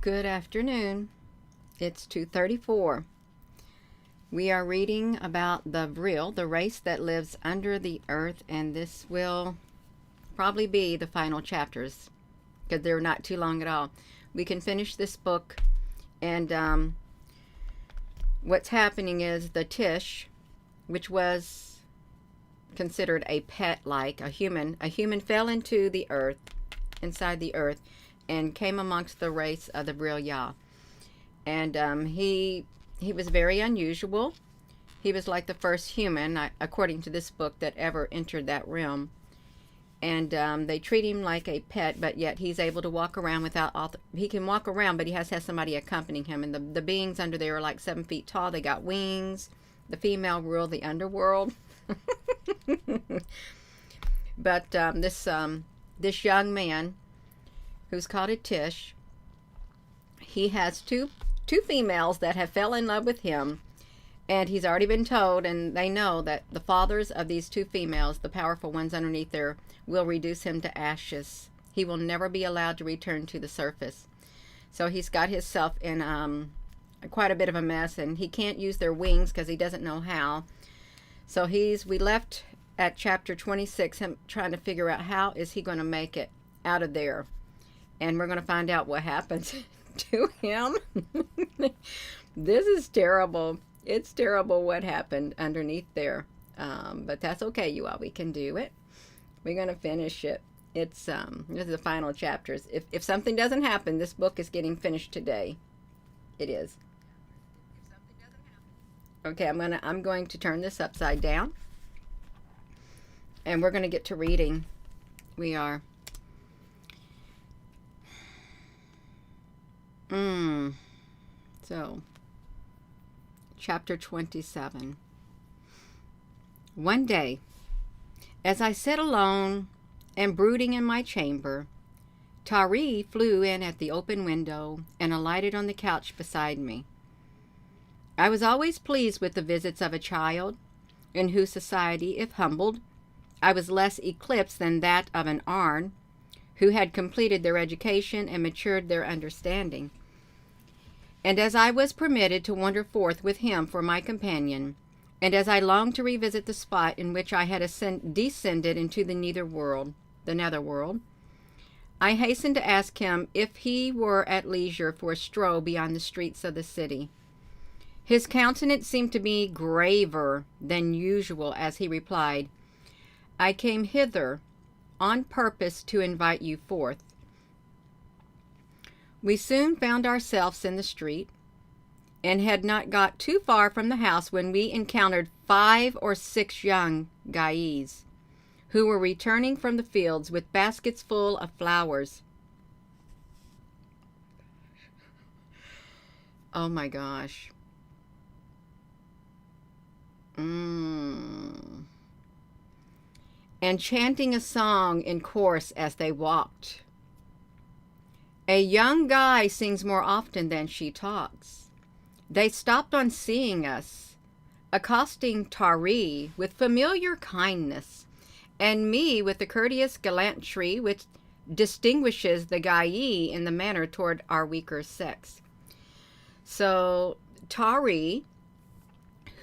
Good afternoon. It's 2:34. We are reading about the Vril, the race that lives under the earth, and this will probably be the final chapters because they're not too long at all. We can finish this book, and what's happening is the Tish, which was considered a pet, like a human fell into the earth, inside the earth, and came amongst the race of the Vril. And he was very unusual. He was like the first human, according to this book, that ever entered that realm. And they treat him like a pet, but yet he's able to walk around without he can walk around, but he has to have somebody accompanying him. And the beings under there are like 7 feet tall. They got wings. The female rule the underworld. But this young man, who's called a Tish, he has two females that have fell in love with him, and he's already been told, and they know that the fathers of these 2 females, the powerful ones underneath there, will reduce him to ashes. He will never be allowed to return to the surface. So he's got himself in quite a bit of a mess, and he can't use their wings because he doesn't know how. So we left at chapter 26, him trying to figure out how is he going to make it out of there. And we're going to find out what happens to him. This is terrible. It's terrible what happened underneath there. But that's okay, you all. We can do it. We're going to finish it. This is the final chapters. If something doesn't happen, this book is getting finished today. It is. Okay, I'm going to turn this upside down. And we're going to get to reading. We are. So, chapter 27. One day, as I sat alone and brooding in my chamber, Tari flew in at the open window and alighted on the couch beside me. I was always pleased with the visits of a child, in whose society, if humbled, I was less eclipsed than that of an Arn, who had completed their education and matured their understanding. And as I was permitted to wander forth with him for my companion, and as I longed to revisit the spot in which I had descended into the netherworld, I hastened to ask him if he were at leisure for a stroll beyond the streets of the city. His countenance seemed to be graver than usual as he replied, "I came hither on purpose to invite you forth." We soon found ourselves in the street, and had not got too far from the house when we encountered 5 or 6 young Gais, who were returning from the fields with baskets full of flowers. Oh my gosh. And chanting a song in chorus as they walked. A young Gai sings more often than she talks. They stopped on seeing us, accosting Tari with familiar kindness, and me with the courteous gallantry which distinguishes the Gai in the manner toward our weaker sex. So Tari,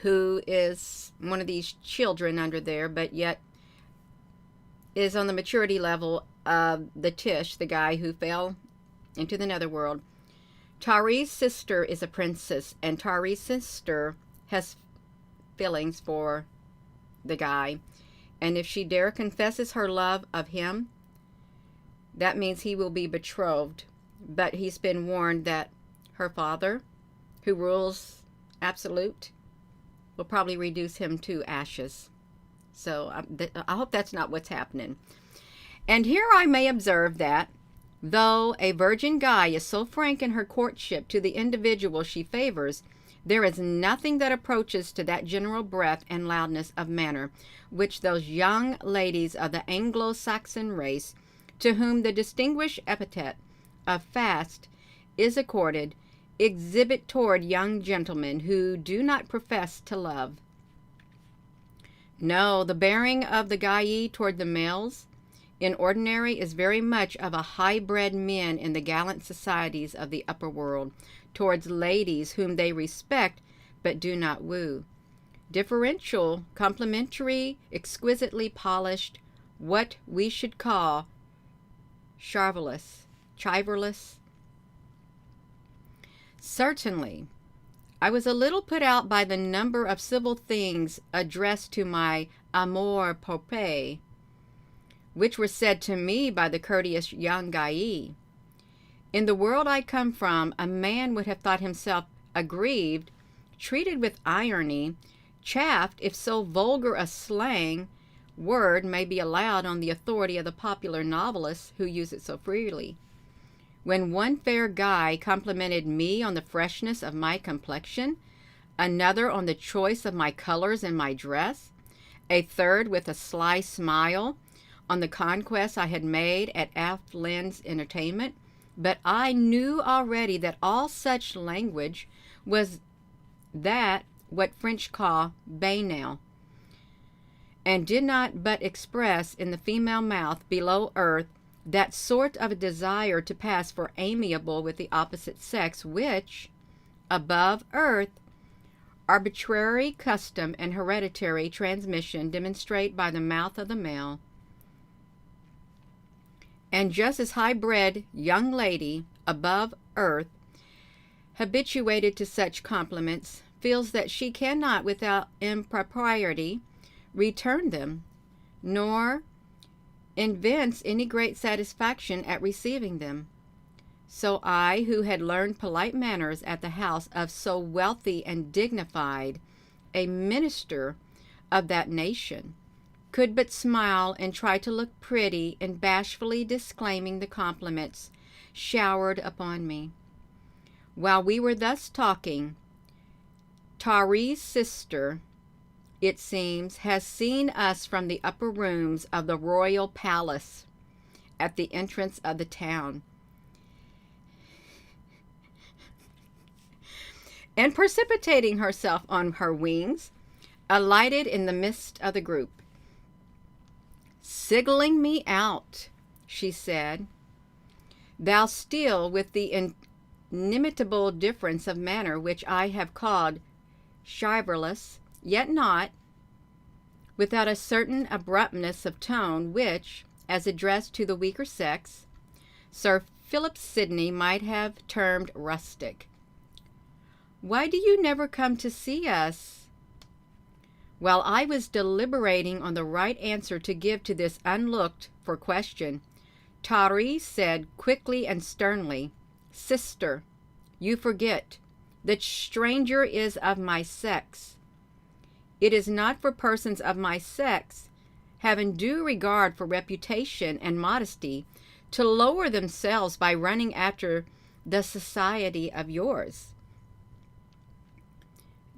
who is one of these children under there, but yet is on the maturity level of the Tish, the guy who fell into the netherworld. Tari's sister is a princess, and Tari's sister has feelings for the guy. And if she dare confesses her love of him, that means he will be betrothed. But he's been warned that her father, who rules absolute, will probably reduce him to ashes. So I hope that's not what's happening. And here I may observe that, though a virgin Gai is so frank in her courtship to the individual she favors, there is nothing that approaches to that general breadth and loudness of manner which those young ladies of the Anglo-Saxon race, to whom the distinguished epithet of fast is accorded, exhibit toward young gentlemen who do not profess to love. No, the bearing of the Gai toward the males in ordinary is very much of a high-bred men in the gallant societies of the upper world, towards ladies whom they respect but do not woo. Differential, complimentary, exquisitely polished, what we should call chivalrous. Certainly, I was a little put out by the number of civil things addressed to my amour propre, which were said to me by the courteous young Guy. In the world I come from, a man would have thought himself aggrieved, treated with irony, chaffed if so vulgar a slang word may be allowed on the authority of the popular novelists who use it so freely. When one fair guy complimented me on the freshness of my complexion, another on the choice of my colors and my dress, a third with a sly smile on the conquest I had made at Alf Lynn's entertainment, but I knew already that all such language was that what French call banal, and did not but express in the female mouth below earth that sort of a desire to pass for amiable with the opposite sex which, above earth, arbitrary custom and hereditary transmission demonstrate by the mouth of the male. And just as high-bred young lady above earth, habituated to such compliments, feels that she cannot without impropriety return them, nor evince any great satisfaction at receiving them, so I, who had learned polite manners at the house of so wealthy and dignified a minister of that nation, could but smile and try to look pretty in bashfully disclaiming the compliments showered upon me. While we were thus talking, Tari's sister, it seems, has seen us from the upper rooms of the royal palace at the entrance of the town, and precipitating herself on her wings, alighted in the midst of the group. "Signaling me out," she said, "thou still with the inimitable difference of manner which I have called chivalrous, yet not without a certain abruptness of tone which, as addressed to the weaker sex, Sir Philip Sidney might have termed rustic. Why do you never come to see us?" While I was deliberating on the right answer to give to this unlooked-for question, Tari said quickly and sternly, "Sister, you forget. The stranger is of my sex. It is not for persons of my sex, having due regard for reputation and modesty, to lower themselves by running after the society of yours."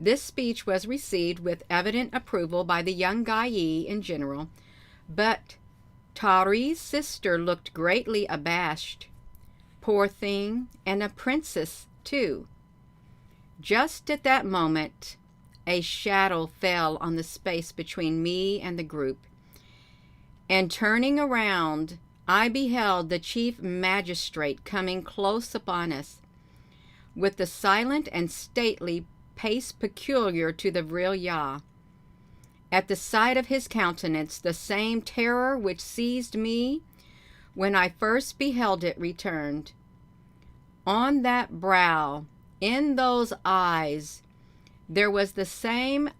This speech was received with evident approval by the young Guy in general, but Tari's sister looked greatly abashed. Poor thing, and a princess too. Just at that moment, a shadow fell on the space between me and the group, and turning around, I beheld the chief magistrate coming close upon us, with the silent and stately pace peculiar to the Vril. At the sight of his countenance, the same terror which seized me when I first beheld it returned. On that brow, in those eyes, there was the same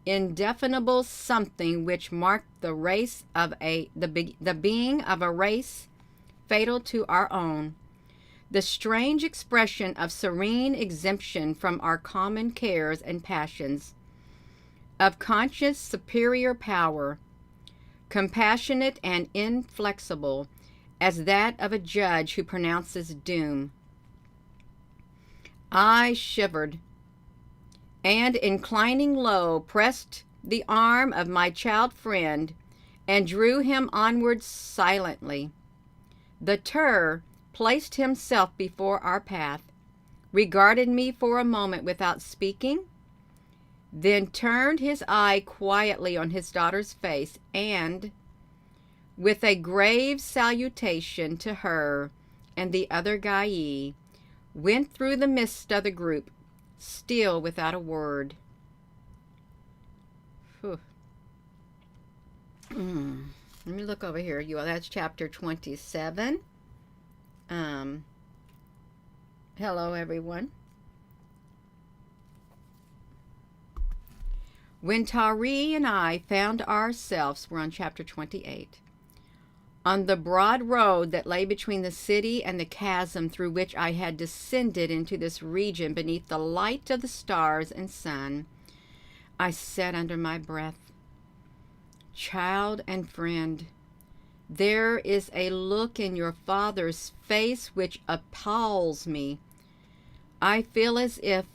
indefinable something which marked the being of a race fatal to our own. The strange expression of serene exemption from our common cares and passions, of conscious superior power, compassionate and inflexible as that of a judge who pronounces doom. I shivered, and inclining low, pressed the arm of my child friend and drew him onward silently. The Tur placed himself before our path, regarded me for a moment without speaking, then turned his eye quietly on his daughter's face, and, With a grave salutation to her and the other Gai, went through the midst of the group, still without a word. Whew. Let me look over here. That's chapter 27. Hello, everyone. When Tari and I found ourselves, we're on chapter 28, on the broad road that lay between the city and the chasm through which I had descended into this region beneath the light of the stars and sun, I said under my breath, "Child and friend, there is a look in your father's face which appalls me. I feel as if,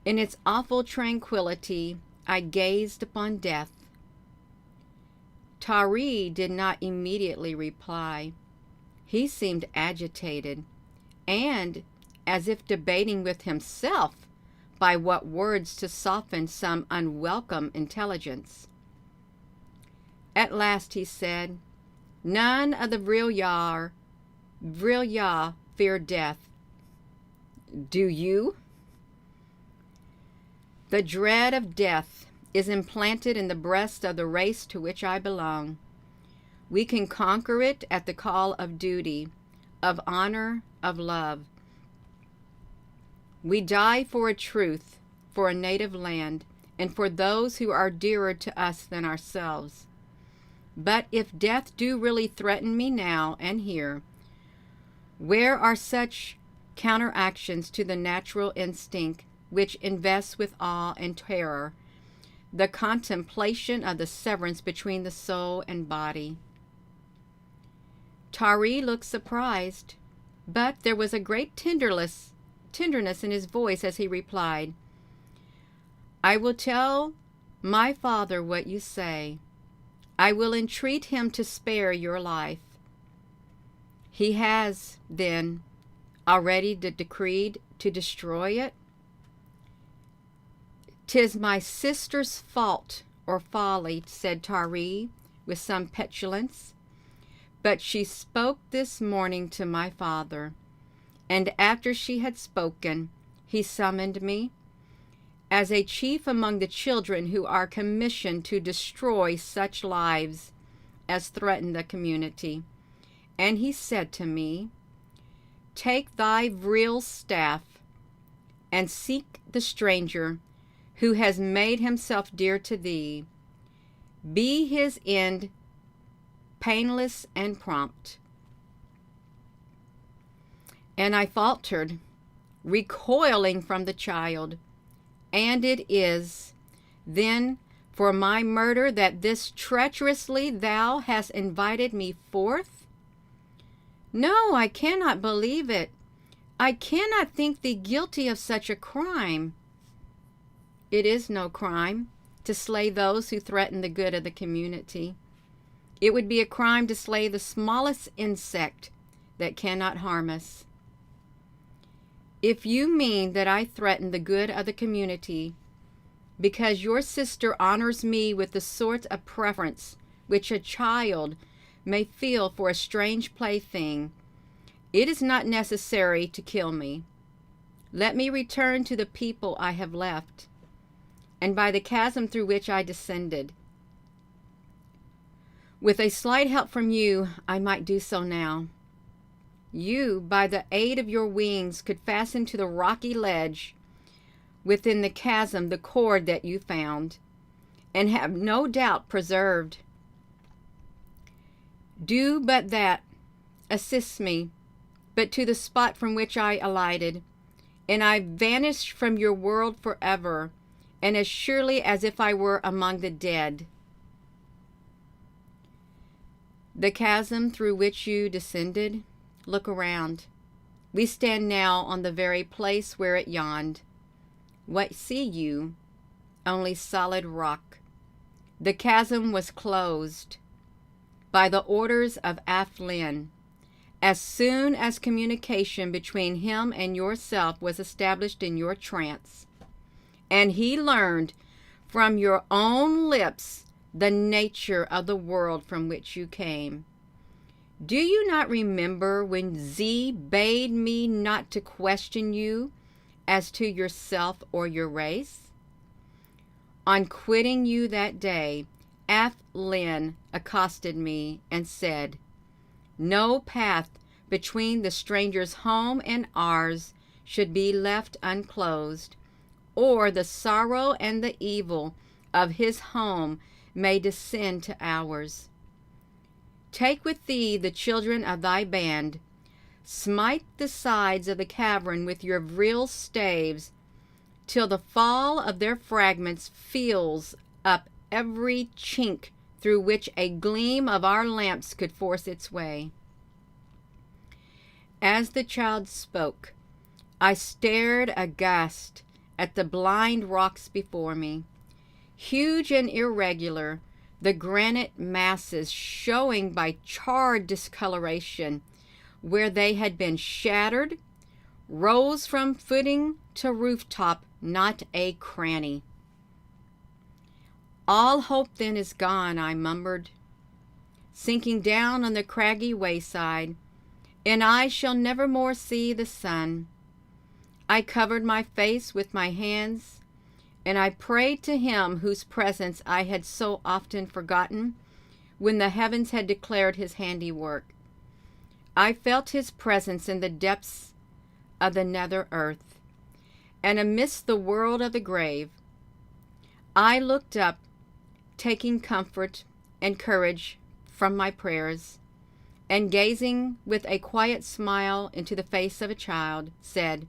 in its awful tranquility, I gazed upon death." Tari did not immediately reply. He seemed agitated, and as if debating with himself by what words to soften some unwelcome intelligence. At last he said, "None of the Vril fear death. Do you?" "The dread of death is implanted in the breast of the race to which I belong. We can conquer it at the call of duty, of honor, of love. We die for a truth, for a native land, and for those who are dearer to us than ourselves. But if death do really threaten me now and here, where are such counteractions to the natural instinct which invests with awe and terror the contemplation of the severance between the soul and body?" Tari looked surprised, but there was a great tenderness in his voice as he replied, "I will tell my father what you say. I will entreat him to spare your life." "He has, then, already decreed to destroy it?" "'Tis my sister's fault or folly," said Tari with some petulance. "But she spoke this morning to my father, and after she had spoken, he summoned me, as a chief among the children who are commissioned to destroy such lives as threaten the community. And he said to me, 'Take thy Vril staff and seek the stranger who has made himself dear to thee. Be his end painless and prompt.' And I faltered, recoiling from the child. 'And it is, then, for my murder that this treacherously thou hast invited me forth? No, I cannot believe it. I cannot think thee guilty of such a crime.' 'It is no crime to slay those who threaten the good of the community. It would be a crime to slay the smallest insect that cannot harm us. If you mean that I threaten the good of the community because your sister honors me with the sort of preference which a child may feel for a strange plaything, it is not necessary to kill me. Let me return to the people I have left, and by the chasm through which I descended. With a slight help from you, I might do so now. You, by the aid of your wings, could fasten to the rocky ledge within the chasm the cord that you found, and have no doubt preserved. Do but that, assist me, but to the spot from which I alighted, and I vanished from your world forever, and as surely as if I were among the dead. The chasm through which you descended, look around. We stand now on the very place where it yawned. What see you? Only solid rock. The chasm was closed by the orders of Aflin. As soon as communication between him and yourself was established in your trance, and he learned from your own lips the nature of the world from which you came. Do you not remember when Z bade me not to question you as to yourself or your race? On quitting you that day, F. Lin accosted me and said, no path between the stranger's home and ours should be left unclosed, or the sorrow and the evil of his home may descend to ours. Take with thee the children of thy band, smite the sides of the cavern with your Vril staves, till the fall of their fragments fills up every chink through which a gleam of our lamps could force its way. As the child spoke, I stared aghast at the blind rocks before me, huge and irregular, the granite masses showing by charred discoloration where they had been shattered, rose from footing to rooftop, not a cranny. All hope then is gone, I murmured, sinking down on the craggy wayside, and I shall never more see the sun. I covered my face with my hands, and I prayed to him whose presence I had so often forgotten when the heavens had declared his handiwork. I felt his presence in the depths of the nether earth, and amidst the world of the grave. I looked up, taking comfort and courage from my prayers, and gazing with a quiet smile into the face of a child, said,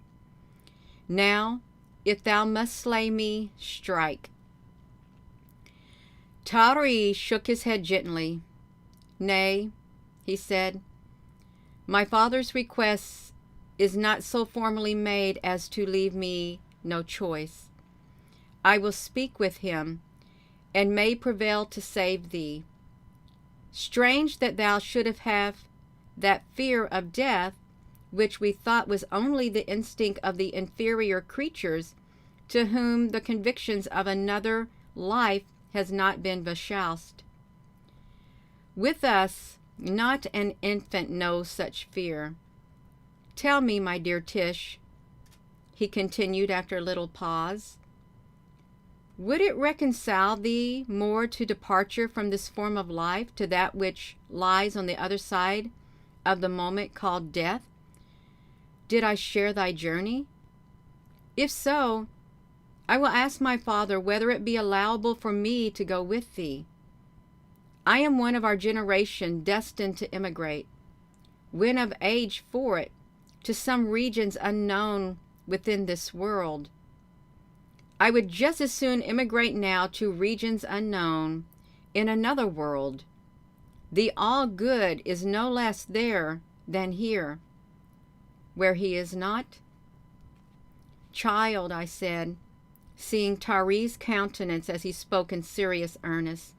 now, if thou must slay me, strike. Tari shook his head gently. Nay, he said, my father's request is not so formally made as to leave me no choice. I will speak with him, and may prevail to save thee. Strange that thou shouldst have that fear of death, which we thought was only the instinct of the inferior creatures, to whom the convictions of another life has not been beshoused. With us, not an infant knows such fear. Tell me, my dear Tish, he continued after a little pause, would it reconcile thee more to departure from this form of life to that which lies on the other side of the moment called death? Did I share thy journey? If so, I will ask my father whether it be allowable for me to go with thee. I am one of our generation destined to emigrate, when of age for it, to some regions unknown within this world. I would just as soon emigrate now to regions unknown in another world. The all-good is no less there than here, where he is not. Child, I said, seeing Tari's countenance as he spoke in serious earnest,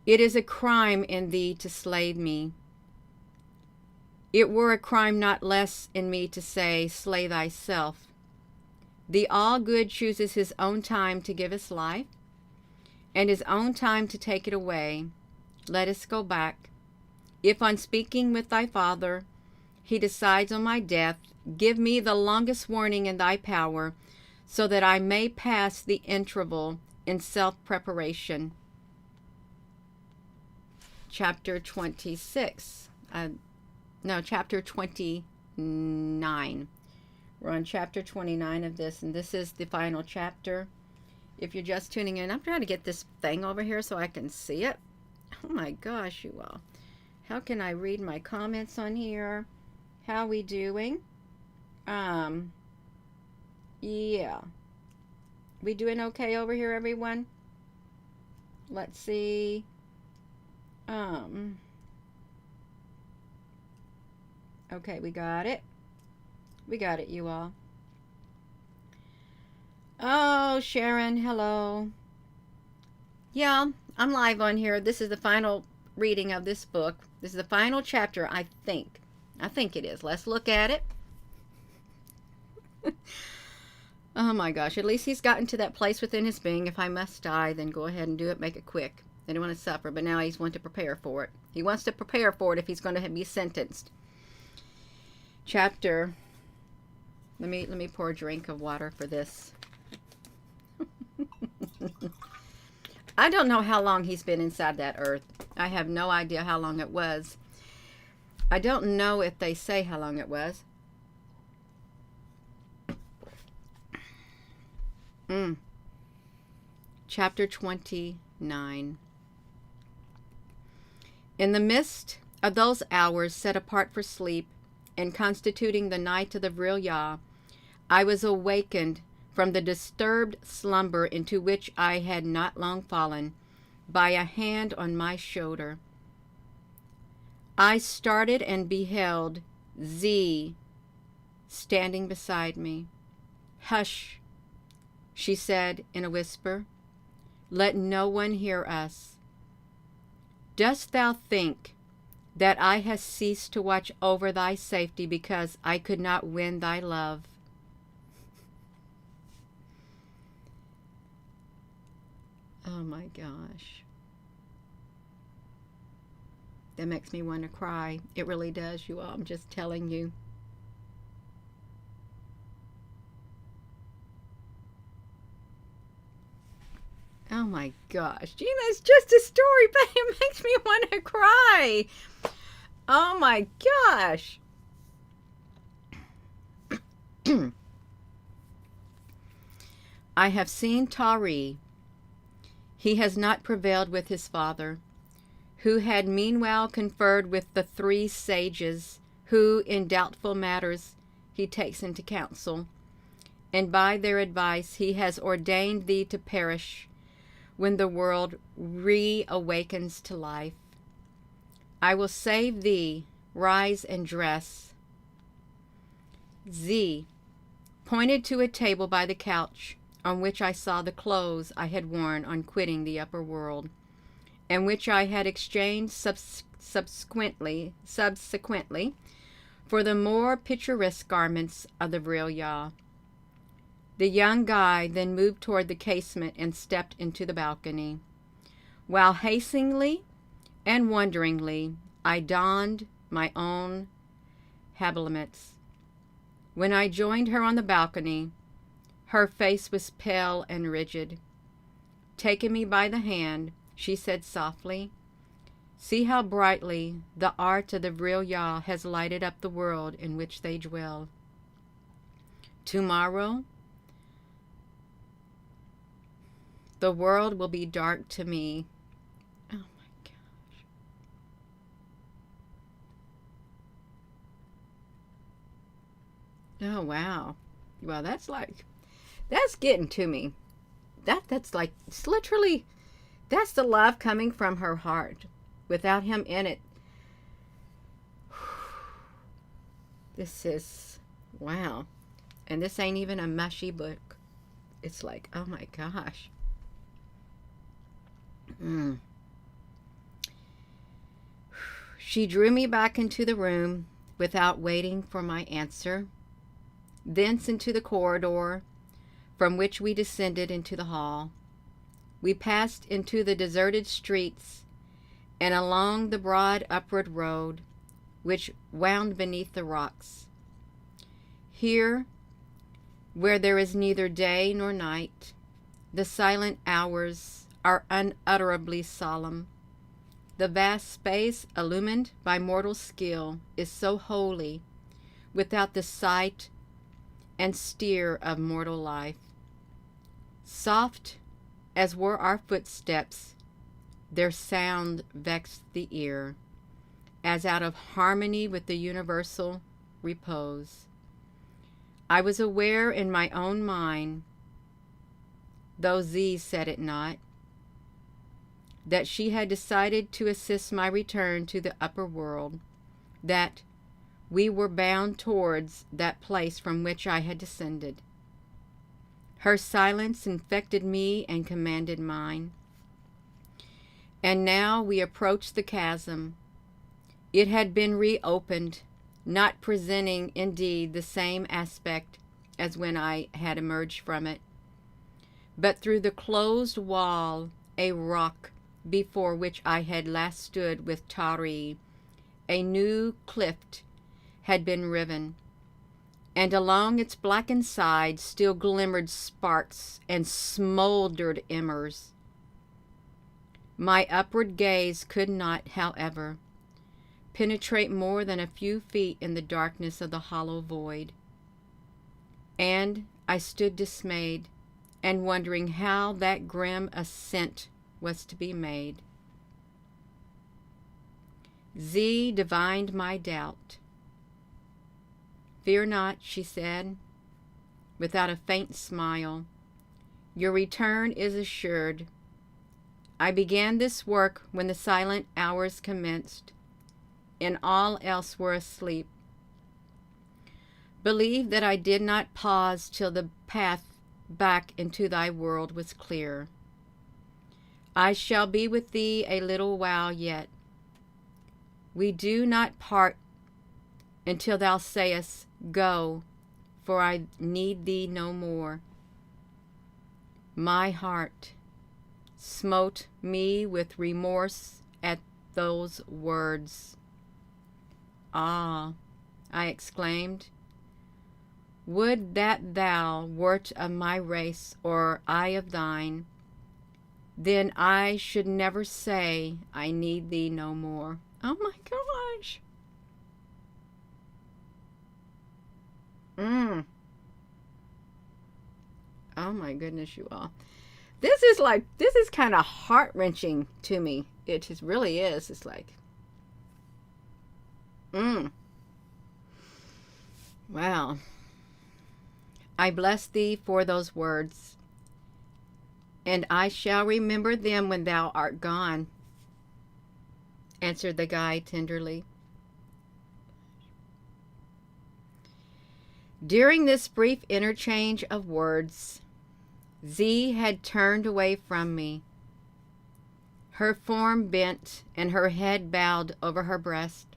it is a crime in thee to slay me. It were a crime not less in me to say, slay thyself. The all-good chooses his own time to give us life, and his own time to take it away. Let us go back. If on speaking with thy father, he decides on my death, give me the longest warning in thy power, so that I may pass the interval in self-preparation. Chapter 26. Chapter 29. We're on chapter 29 of this, and this is the final chapter. If you're just tuning in, I'm trying to get this thing over here so I can see it. Oh my gosh, you all. How can I read my comments on here? How we doing? Yeah. We doing okay over here, everyone? Let's see. Okay, we got it. We got it, you all. Oh, Sharon, hello. Yeah, I'm live on here. This is the final reading of this book. This is the final chapter, I think. I think it is. Let's look at it. Oh my gosh, at least he's gotten to that place within his being. If I must die, then go ahead and do it, make it quick. They don't want to suffer, but now he's wanting to prepare for it. He wants to prepare for it if he's going to be sentenced. Chapter, let me pour a drink of water for this. I don't know how long he's been inside that earth. I have no idea how long it was. I don't know if they say how long it was. Chapter 29. In the midst of those hours set apart for sleep and constituting the night of the Vril, I was awakened from the disturbed slumber into which I had not long fallen by a hand on my shoulder. I started and beheld Z standing beside me. "Hush," she said in a whisper. "Let no one hear us. Dost thou think that I have ceased to watch over thy safety because I could not win thy love?" Oh my gosh. That makes me want to cry. It really does, you all. I'm just telling you. Oh my gosh. Gina, it's just a story, but it makes me want to cry. Oh my gosh. I have seen Tari. He has not prevailed with his father, who had meanwhile conferred with the 3 sages, who in doubtful matters he takes into counsel, and by their advice he has ordained thee to perish when the world reawakens to life. I will save thee. Rise and dress. Z pointed to a table by the couch, on which I saw the clothes I had worn on quitting the upper world, and which I had exchanged subsequently for the more picturesque garments of the Vril. The young guy then moved toward the casement and stepped into the balcony, while hastily and wonderingly I donned my own habiliments. When I joined her on the balcony, her face was pale and rigid. Taking me by the hand, she said softly, "See how brightly the art of the Vril has lighted up the world in which they dwell. Tomorrow, the world will be dark to me." Oh my gosh. Oh wow. Well, that's getting to me. That's like, it's literally, that's the love coming from her heart without him in it. This is, wow. And this ain't even a mushy book. It's like, oh my gosh. She drew me back into the room without waiting for my answer, thence into the corridor, from which we descended into the hall. We passed into the deserted streets and along the broad upward road which wound beneath the rocks. Here, where there is neither day nor night, the silent hours are unutterably solemn. The vast space illumined by mortal skill is so holy, without the sight and stir of mortal life. Soft as were our footsteps, their sound vexed the ear, as out of harmony with the universal repose. I was aware in my own mind, though Z said it not, that she had decided to assist my return to the upper world, that we were bound towards that place from which I had descended. Her silence infected me and commanded mine. And now we approached the chasm. It had been reopened, not presenting indeed the same aspect as when I had emerged from it, but through the closed wall, a rock before which I had last stood with Tari, a new cliff had been riven, and along its blackened side still glimmered sparks and smoldered embers. My upward gaze could not, however, penetrate more than a few feet in the darkness of the hollow void, and I stood dismayed and wondering how that grim ascent was to be made. Z divined my doubt. "Fear not," she said, without a faint smile. "Your return is assured. I began this work when the silent hours commenced, and all else were asleep. Believe that I did not pause till the path back into thy world was clear. I shall be with thee a little while yet. We do not part until thou sayest, 'Go, for I need thee no more.'" My heart smote me with remorse at those words. "Ah," I exclaimed, "would that thou wert of my race, or I of thine. Then I should never say, 'I need thee no more.'" Oh my gosh. Oh my goodness, you all. This is kind of heart-wrenching to me. It just really is. It's like, wow. "I bless thee for those words, and I shall remember them when thou art gone," answered the guide tenderly. During this brief interchange of words, Z had turned away from me, her form bent and her head bowed over her breast.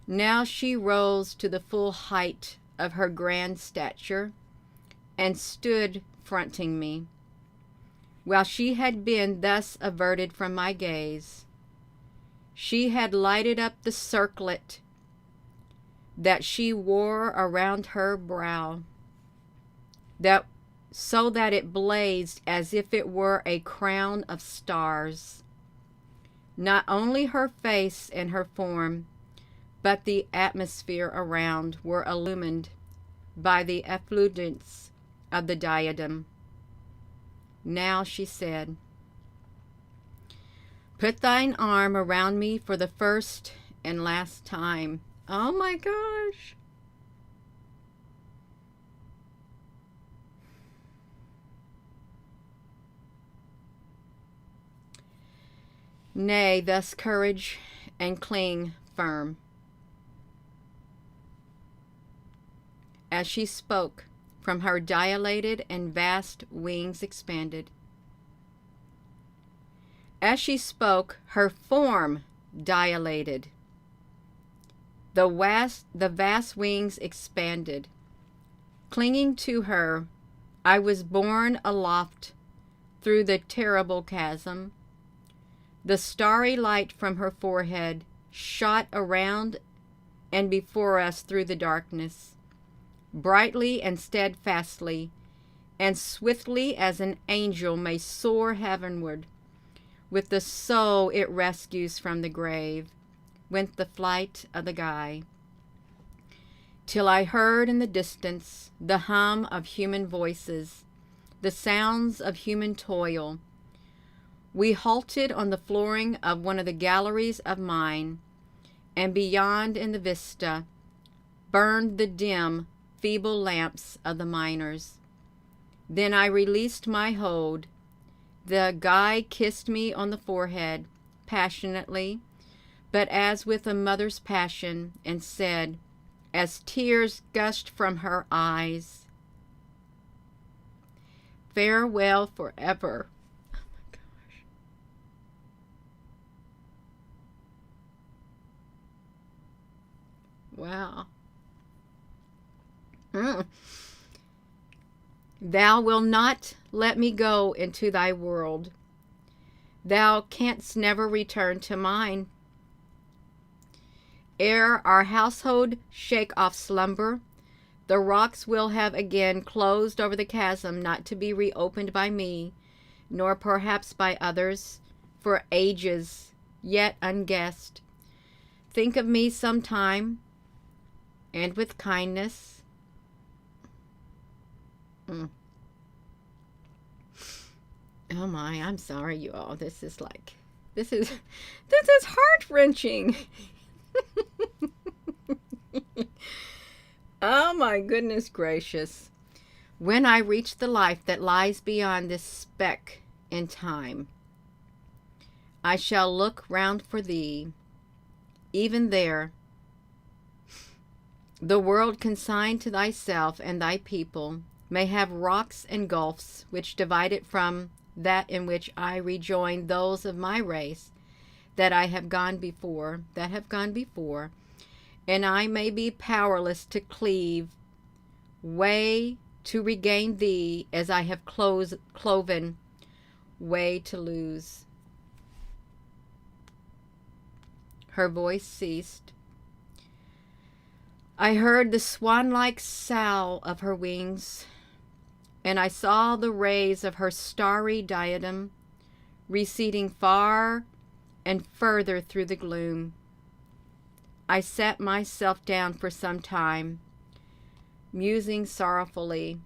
Now she rose to the full height of her grand stature and stood fronting me. While she had been thus averted from my gaze, she had lighted up the circlet that she wore around her brow, so that it blazed as if it were a crown of stars. Not only her face and her form, but the atmosphere around were illumined by the effulgence of the diadem. Now she said, "Put thine arm around me for the first and last time." Oh my gosh. "Nay, thus courage and cling firm." As she spoke, from her dilated and vast wings expanded. As she spoke, her form dilated. The vast wings expanded. Clinging to her, I was borne aloft through the terrible chasm. The starry light from her forehead shot around and before us through the darkness, brightly and steadfastly, and swiftly as an angel may soar heavenward, with the soul it rescues from the grave, went the flight of the guy, till I heard in the distance the hum of human voices, the sounds of human toil. We halted on the flooring of one of the galleries of mine, and beyond in the vista burned the dim, feeble lamps of the miners. Then I released my hold. The guy kissed me on the forehead, passionately, but as with a mother's passion, and said, as tears gushed from her eyes, "Farewell forever." Oh my gosh. Wow. Thou wilt not let me go into thy world. Thou canst never return to mine. Ere our household shake off slumber, the rocks will have again closed over the chasm, not to be reopened by me, nor perhaps by others, for ages yet unguessed. Think of me sometime, and with kindness. Oh my, I'm sorry, you all. This is heart-wrenching. Oh my goodness gracious. When I reach the life that lies beyond this speck in time, I shall look round for thee. Even there, the world consigned to thyself and thy people may have rocks and gulfs which divide it from that in which I rejoin those of my race that have gone before, and I may be powerless to cleave way to regain thee as I have cloven way to lose. Her voice ceased. I heard the swan-like sough of her wings, and I saw the rays of her starry diadem receding far and further through the gloom. I sat myself down for some time, musing sorrowfully.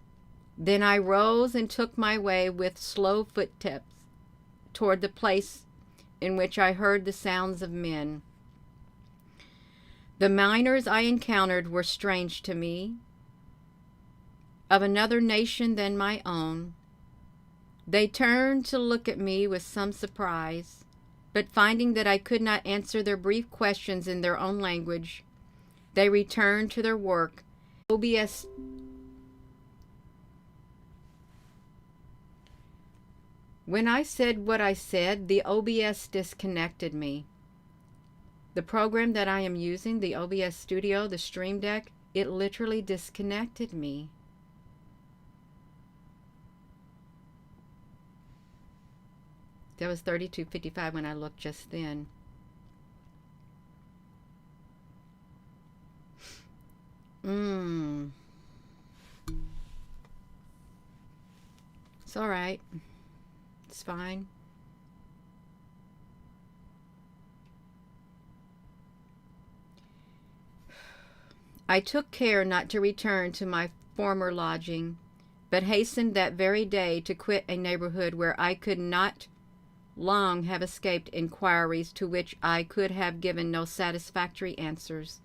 Then I rose and took my way with slow footsteps toward the place in which I heard the sounds of men. The miners I encountered were strange to me, of another nation than my own. They turned to look at me with some surprise, but finding that I could not answer their brief questions in their own language, they returned to their work. OBS. When I said what I said, the OBS disconnected me. The program that I am using, the OBS Studio, the Stream Deck, it literally disconnected me. That was 32:55 when I looked just then. It's all right. It's fine. I took care not to return to my former lodging, but hastened that very day to quit a neighborhood where I could not long have escaped inquiries to which I could have given no satisfactory answers.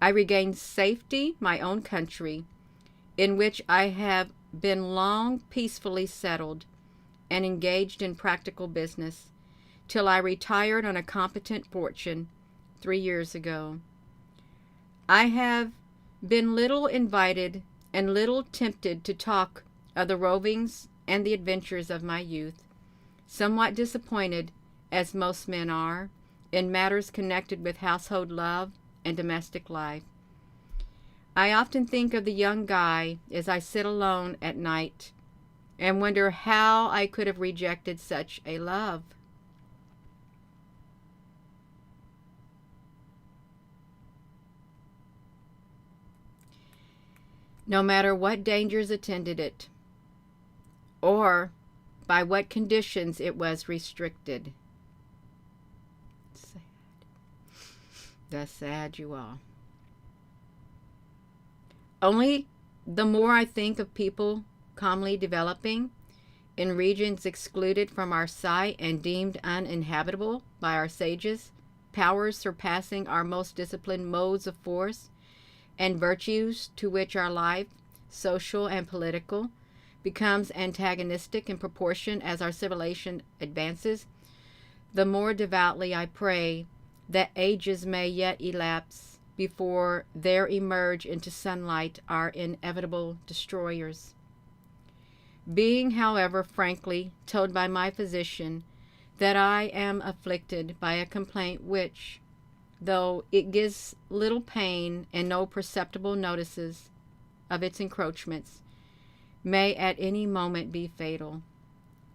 I regained safety, my own country, in which I have been long peacefully settled and engaged in practical business, till I retired on a competent fortune 3 years ago. I have been little invited and little tempted to talk of the rovings and the adventures of my youth, somewhat disappointed, as most men are, in matters connected with household love and domestic life. I often think of the young guy as I sit alone at night and wonder how I could have rejected such a love. No matter what dangers attended it, or by what conditions it was restricted. Sad. That's sad, you all. Only the more I think of people calmly developing in regions excluded from our sight and deemed uninhabitable by our sages, powers surpassing our most disciplined modes of force, and virtues to which our life, social and political, becomes antagonistic in proportion as our civilization advances, the more devoutly I pray that ages may yet elapse before there emerge into sunlight our inevitable destroyers. Being, however, frankly told by my physician that I am afflicted by a complaint which, though it gives little pain and no perceptible notices of its encroachments, may at any moment be fatal.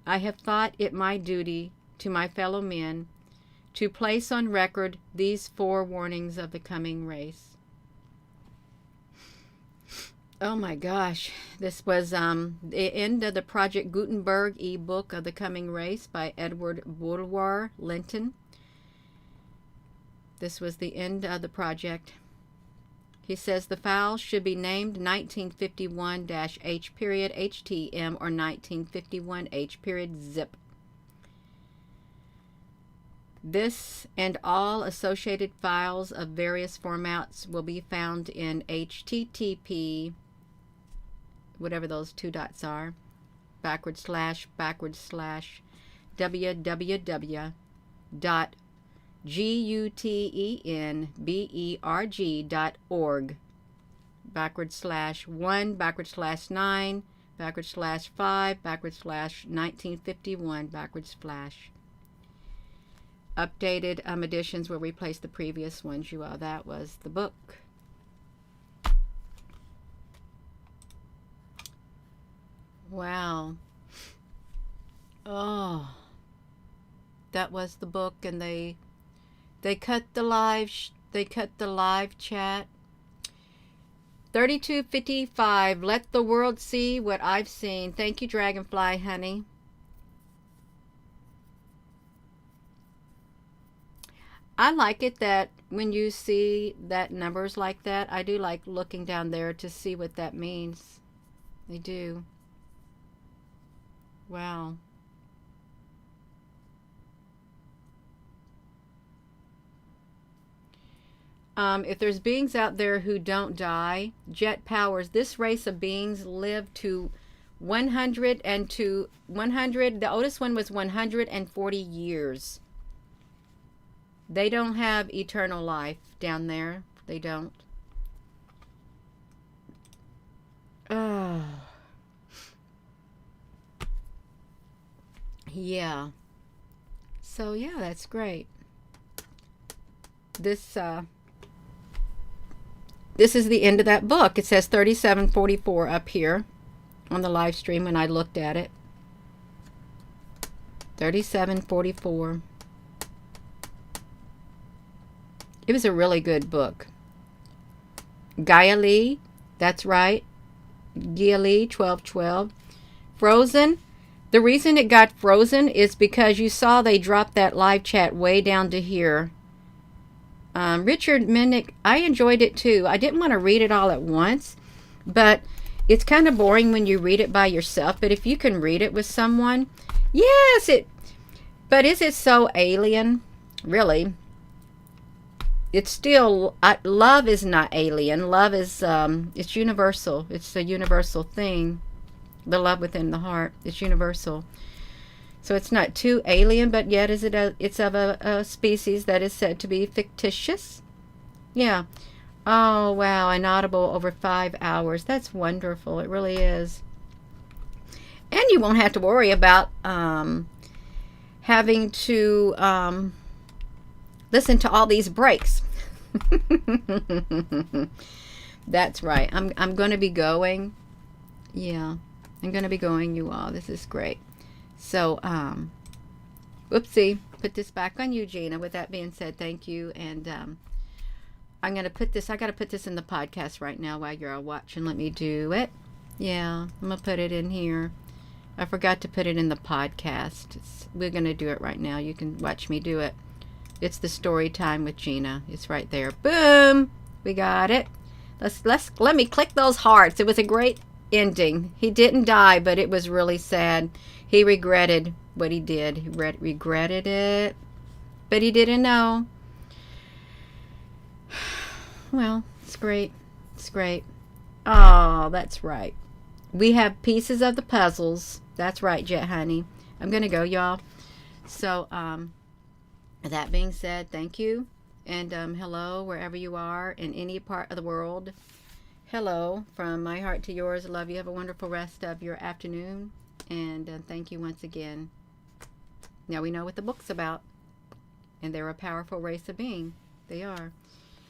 I have thought it my duty to my fellow men to place on record these 4 warnings of the coming race. Oh my gosh. This was the end of the Project Gutenberg ebook of the coming race by Edward Bulwer Linton. This was the end of the project. He says the file should be named 1951-H period HTM or 1951H period zip. This and all associated files of various formats will be found in HTTP, whatever those 2 dots are, www.gutenberg.org, /1/9/5/1951 Updated editions will replace the previous ones, you all. That was the book. Wow. Oh, that was the book, and they cut the live chat. 3255. Let the world see what I've seen. Thank you, Dragonfly honey. I like it that when you see that numbers like that, I do like looking down there to see what that means. I do. Wow. If there's beings out there who don't die, jet powers, this race of beings live to 100 and to 100. The oldest one was 140 years. They don't have eternal life down there. They don't. Oh. Yeah. So yeah, that's great. This is the end of that book. It says 3744 up here on the live stream when I looked at it. 3744. It was a really good book. Gaia Lee, that's right. Gaia Lee, 1212. Frozen. The reason it got frozen is because you saw they dropped that live chat way down to here. Richard Minnick, I enjoyed it too. I didn't want to read it all at once, but it's kind of boring when you read it by yourself. But if you can read it with someone, yes, but is it so alien? Really? It's still, love is not alien. Love is, it's universal. It's a universal thing. The love within the heart. It's universal. So it's not too alien, but yet it's of a species that is said to be fictitious. Yeah. Oh, wow. Inaudible over 5 hours. That's wonderful. It really is. And you won't have to worry about having to listen to all these breaks. That's right. I'm going to be going. Yeah. I'm going to be going, you all. This is great. So, whoopsie, put this back on you, Gina. With that being said, thank you. And I'm going to put this, I got to put this in the podcast right now while you're all watching. Let me do it. Yeah, I'm going to put it in here. I forgot to put it in the podcast. We're going to do it right now. You can watch me do it. It's the story time with Gina. It's right there. Boom! We got it. Let me click those hearts. It was a great ending. He didn't die, but it was really sad. He regretted what he did. He regretted it, but he didn't know. Well, it's great. It's great. Oh, that's right. We have pieces of the puzzles. That's right, Jet Honey. I'm gonna go, y'all. So, that being said, thank you, and hello wherever you are in any part of the world. Hello, from my heart to yours. Love you. Have a wonderful rest of your afternoon. And thank you once again. Now we know what the book's about. And they're a powerful race of being. They are.